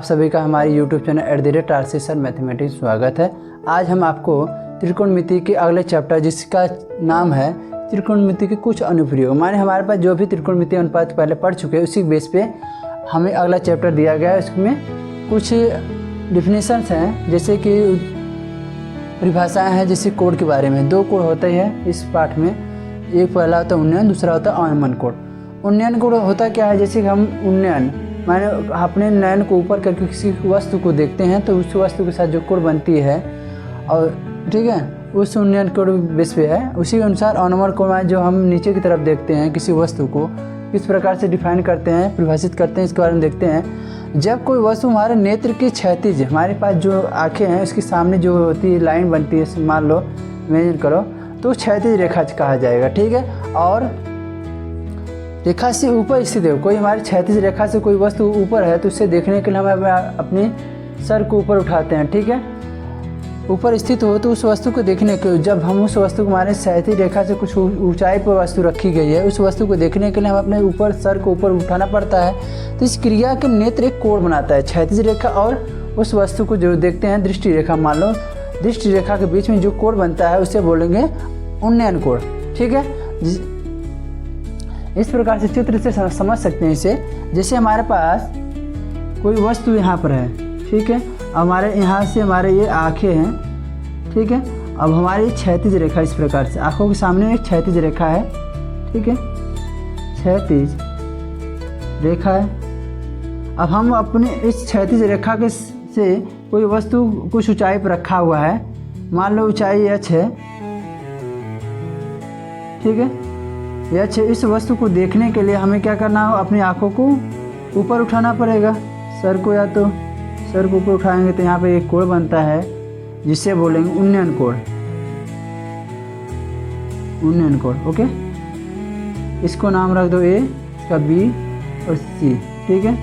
सभी का हमारे यूट्यूब चैनल @RC मैथमेटिक्स स्वागत है। आज हम आपको त्रिकोणमिति के अगले चैप्टर जिसका नाम है त्रिकोणमिति के कुछ अनुप्रयोग, माने हमारे पास जो भी त्रिकोणमिति अनुपात पहले पढ़ चुके हैं उसी बेस पे हमें अगला चैप्टर दिया गया है। इसमें कुछ डिफिनेशंस हैं, जैसे कि परिभाषाएं हैं, जैसे कोड के बारे में। 2 कोड होते हैं इस पाठ में, एक पहला होता है उन्नयन, दूसरा होता है अवनमन कोड। उन्नयन कोड होता क्या है, जैसे कि हम उन्नयन माने अपने नयन को ऊपर करके किसी वस्तु को देखते हैं तो उस वस्तु के साथ जो कोड बनती है और ठीक है उस उन्नयन कोड बेस पे है। उसी के अनुसार अवनमन कोड में जो हम नीचे की तरफ देखते हैं किसी वस्तु को किस प्रकार से डिफाइन करते हैं, परिभाषित करते हैं, इसके बारे में देखते हैं। जब कोई वस्तु हमारे नेत्र की क्षैतिज, हमारे पास जो आँखें हैं उसके सामने जो होती है लाइन बनती है, मान लो इमेजिन करो, तो क्षैतिज रेखा कहा जाएगा। ठीक है, और रेखा से ऊपर स्थित है, कोई हमारी क्षैतिज रेखा से कोई वस्तु ऊपर है तो उससे देखने के लिए हम अपने सर को ऊपर उठाते हैं। ठीक है, ऊपर स्थित हो तो उस वस्तु को देखने के, जब हम उस वस्तु को हमारे क्षैतिज रेखा से कुछ ऊंचाई पर वस्तु रखी गई है, उस वस्तु को देखने के लिए हम अपने ऊपर सर को ऊपर उठाना पड़ता है। तो इस क्रिया के नेत्र एक कोण बनाता है, क्षैतिज रेखा और उस वस्तु को जो देखते हैं दृष्टि रेखा, मान लो दृष्टि रेखा के बीच में जो कोण बनता है उसे बोलेंगे उन्नयन कोण। ठीक है, इस प्रकार से चित्र से समझ सकते हैं इसे। जैसे हमारे पास कोई वस्तु यहाँ पर है, ठीक है, हमारे यहाँ से हमारे ये आँखें हैं, ठीक है। अब हमारी क्षैतिज रेखा इस प्रकार से, आँखों के सामने एक क्षैतिज रेखा है, ठीक है, क्षैतिज रेखा है। अब हम अपने इस क्षैतिज रेखा के से कोई वस्तु कुछ ऊंचाई पर रखा हुआ है, मान लो ऊंचाई h है, ठीक है, h। इस वस्तु को देखने के लिए हमें क्या करना हो, अपनी आँखों को ऊपर उठाना पड़ेगा, सर को, या तो सर को ऊपर उठाएंगे तो यहाँ पे एक कोण बनता है जिसे बोलेंगे उन्नयन कोण, उन्नयन कोण। ओके, इसको नाम रख दो A, इसका B और C। ठीक है,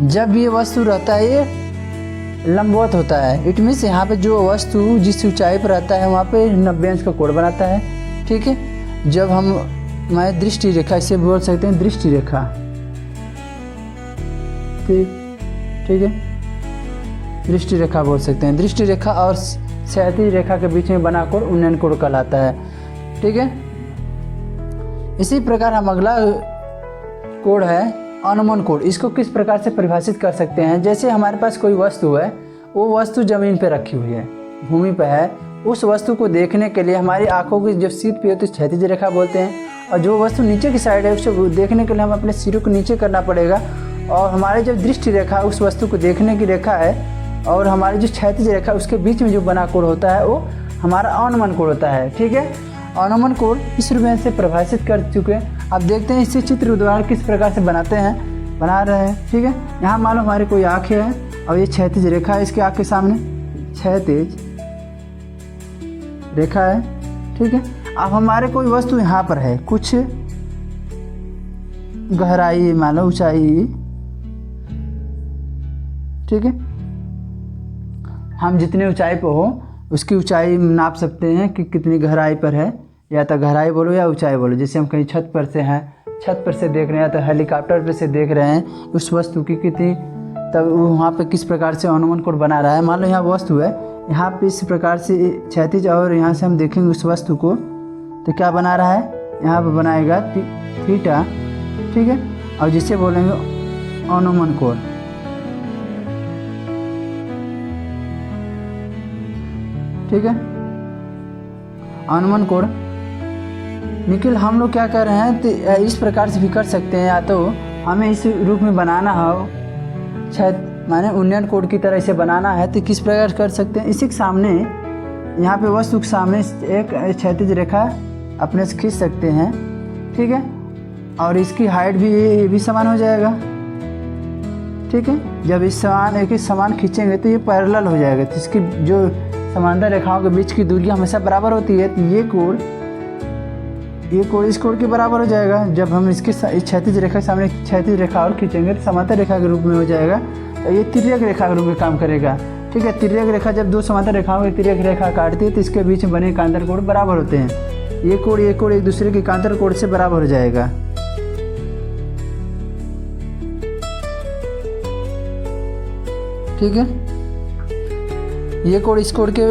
जब ये वस्तु रहता है ये लंबवत होता है, इट मीन्स यहाँ पे जो वस्तु जिस ऊंचाई पर रहता है वहाँ पे 90 अंश का कोण बनाता है। ठीक है, जब हम हमारे दृष्टि रेखा, इसे बोल सकते हैं दृष्टि रेखा, ठीक है, दृष्टि रेखा बोल सकते हैं। दृष्टि रेखा और क्षैतिज रेखा के बीच में बना कोण उन्नयन कोण कहलाता है। ठीक है, इसी प्रकार हम अगला कोण है अवनमन कोण। इसको किस प्रकार से परिभाषित कर सकते हैं, जैसे हमारे पास कोई वस्तु है, वो वस्तु ज़मीन पे रखी हुई है, भूमि पे है, उस वस्तु को देखने के लिए हमारी आंखों की जो सीध पे होती है क्षैतिज रेखा बोलते हैं, और जो वस्तु नीचे की साइड है उसे देखने के लिए हम अपने सिरों को नीचे करना पड़ेगा, और हमारे जो दृष्टि रेखा उस वस्तु को देखने की रेखा है, और हमारी जो क्षैतिज रेखा उसके बीच में जो बना कोण होता है वो हमारा अवनमन कोण होता है। ठीक है, अवनमन कोण इस रूप में से परिभाषित कर चुके हैं। अब देखते हैं इसे चित्र उदाहरण किस प्रकार से बना रहे हैं। ठीक है, यहाँ मान लो हमारी कोई आँखें है और ये क्षैतिज रेखा है, इसके आँख के सामने क्षैतिज रेखा है। ठीक है, अब हमारे कोई वस्तु यहाँ पर है, कुछ गहराई, मान लो ऊंचाई, ठीक है, हम जितने ऊंचाई पर हो उसकी ऊंचाई नाप सकते हैं कि कितनी गहराई पर है, या तो गहराई बोलो या ऊंचाई बोलो। जैसे हम कहीं छत पर से हैं, छत पर से देख रहे हैं, तो हेलीकॉप्टर पर से देख रहे हैं उस वस्तु की कितनी, तब वहाँ पे किस प्रकार से अवनमन कोण बना रहा है। मान लो यहाँ वस्तु है, यहाँ पे इस प्रकार से क्षैतिज, और यहाँ से हम देखेंगे उस वस्तु को तो क्या बना रहा है, यहाँ पे बनाएगा थीटा। ठीक है, और जिसे बोलेंगे अवनमन कोण। ठीक है, अवनमन कोण निखिल हम लोग क्या कर रहे हैं, तो इस प्रकार से भी कर सकते हैं, या तो हमें इस रूप में बनाना हो, शायद माने उन्नयन कोण की तरह इसे बनाना है, तो किस प्रकार कर सकते हैं, इसी के सामने यहाँ पे वस्तु के सामने एक क्षैतिज रेखा अपने से खींच सकते हैं। ठीक है, और इसकी हाइट भी समान हो जाएगा। ठीक है, जब इस समान एक ही समान खींचेंगे तो ये पैरेलल हो जाएगा, तो इसकी जो समांतर रेखाओं के बीच की दूरी हमेशा बराबर होती है, तो ये कोण इस कोण के बराबर हो जाएगा। जब हम इसके क्षैतिज रेखा के सामने क्षैतिज रेखा और खींचेंगे तो समांतर रेखा के रूप में हो जाएगा, तो ये तिर्यक रेखा के रूप में काम करेगा। ठीक है, तिर्यक रेखा जब 2 समांतर रेखाओं की तिर्यक रेखा काटती है तो इसके बीच में बने कांतर कोण बराबर होते हैं। ये कोण एक दूसरे के कांतर कोण से बराबर हो जाएगा। ठीक है। ये कोड इस कोड के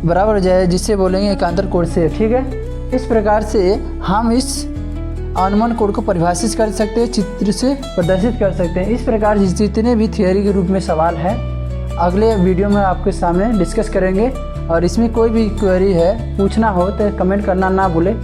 बराबर हो जाए जिससे बोलेंगे एकांतर कोड से, ठीक है। इस प्रकार से हम इस अनुमान कोड को परिभाषित कर सकते हैं, चित्र से प्रदर्शित कर सकते हैं। इस प्रकार जितने भी थियोरी के रूप में सवाल है अगले वीडियो में आपके सामने डिस्कस करेंगे। और इसमें कोई भी क्वेरी है पूछना हो तो कमेंट करना ना भूलें।